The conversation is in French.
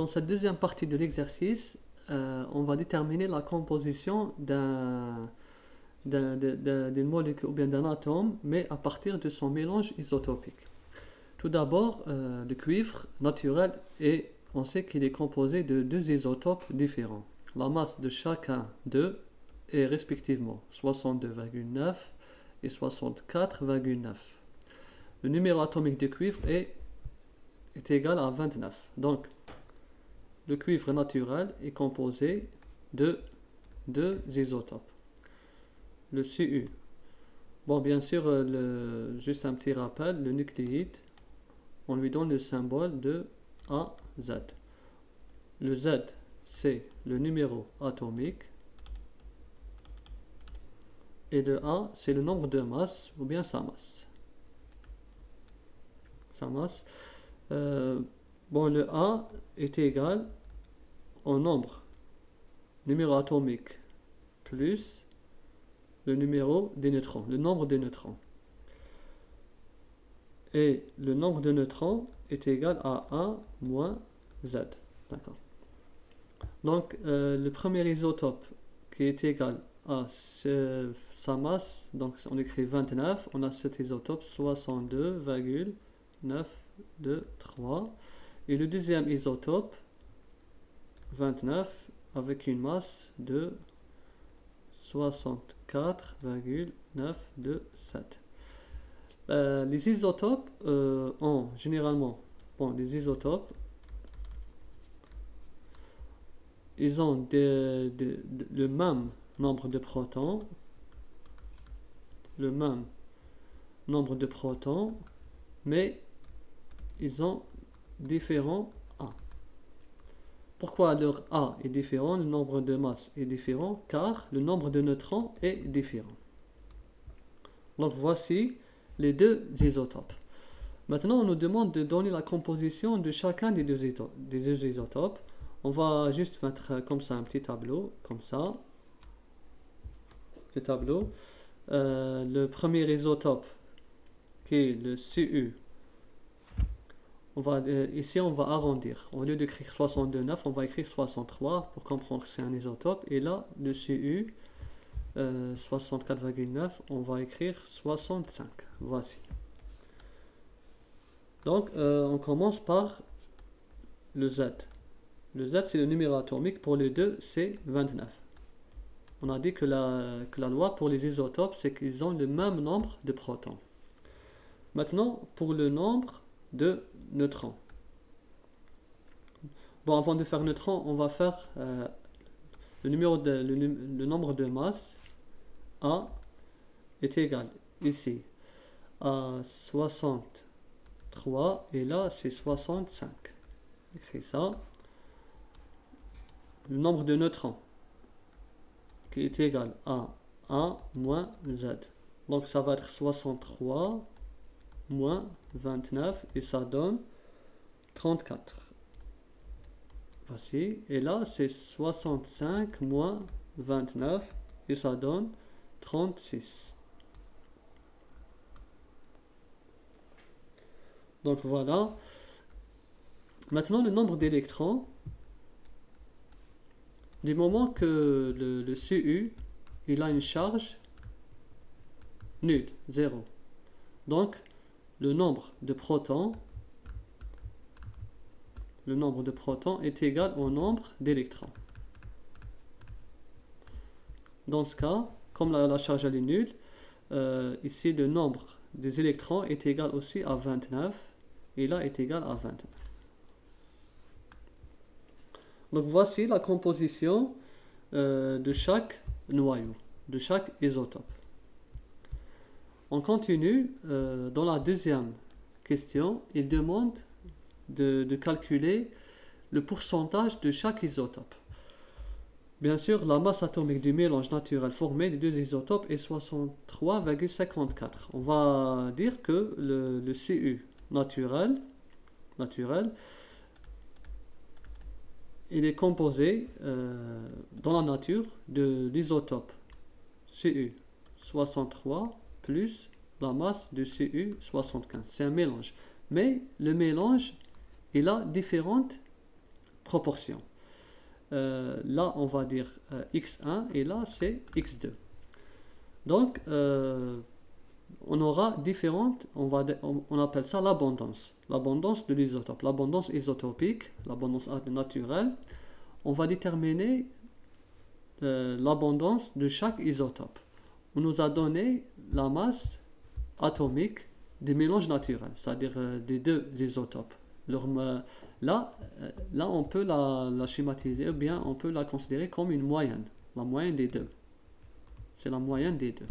Dans cette deuxième partie de l'exercice, on va déterminer la composition d'une molécule ou bien d'un atome, mais à partir de son mélange isotopique. Tout d'abord, le cuivre naturel, on sait qu'il est composé de deux isotopes différents. La masse de chacun d'eux est respectivement 62,9 et 64,9. Le numéro atomique du cuivre est égal à 29. Donc, le cuivre naturel est composé de deux isotopes. Le Cu. Bon, bien sûr, juste un petit rappel, le nucléide, on lui donne le symbole de AZ. Le Z, c'est le numéro atomique. Et le A, c'est le nombre de masse, ou bien sa masse. Sa masse. Bon, le A est égal au numéro atomique, plus le numéro des neutrons, le nombre de neutrons. Et le nombre de neutrons est égal à A moins Z. D'accord. Donc, le premier isotope qui est égal à sa masse, donc on écrit 29, on a cet isotope 62,923. Et le deuxième isotope, 29, avec une masse de 64,927. Les isotopes ont généralement, les isotopes, ils ont le même nombre de protons, mais ils ont différents A. Pourquoi leur A est différent, le nombre de masse est différent? Car le nombre de neutrons est différent. Donc voici les deux isotopes. Maintenant, on nous demande de donner la composition de chacun des deux isotopes. On va juste mettre comme ça un petit tableau, comme ça. Le tableau. Le premier isotope, qui est le Cu, ici on va arrondir. Au lieu d'écrire 62,9, on va écrire 63 pour comprendre que c'est un isotope. Et là, le Cu, 64,9, on va écrire 65. Voici. Donc, on commence par le Z. Le Z, c'est le numéro atomique. Pour les deux, c'est 29. On a dit que la loi pour les isotopes, c'est qu'ils ont le même nombre de protons. Maintenant, pour le nombre de neutrons. Bon, avant de faire neutrons, on va faire le nombre de masse. A est égal ici à 63 et là c'est 65. Écris ça. Le nombre de neutrons qui est égal à A moins Z. Donc ça va être 63 moins 29 et ça donne 34. Voici. Et là c'est 65 moins 29 et ça donne 36. Donc voilà. Maintenant le nombre d'électrons. Du moment que le Cu, il a une charge nulle, 0. Donc le nombre de protons est égal au nombre d'électrons. Dans ce cas, comme la charge elle est nulle, ici le nombre des électrons est égal aussi à 29 et là est égal à 29. Donc voici la composition de chaque noyau, de chaque isotope. On continue. Dans la deuxième question, il demande de calculer le pourcentage de chaque isotope. Bien sûr, la masse atomique du mélange naturel formé des deux isotopes est 63,54. On va dire que le Cu naturel, il est composé dans la nature de l'isotope Cu63 plus la masse de Cu75. C'est un mélange. Mais le mélange, il a différentes proportion. Là, on va dire x1 et là, c'est x2. Donc, on aura différentes, on appelle ça l'abondance de l'isotope, l'abondance isotopique, l'abondance naturelle. On va déterminer l'abondance de chaque isotope. On nous a donné la masse atomique des mélanges naturels, c'est-à-dire des deux isotopes. Là, on peut la schématiser, ou bien on peut la considérer comme une moyenne, la moyenne des deux. C'est la moyenne des deux.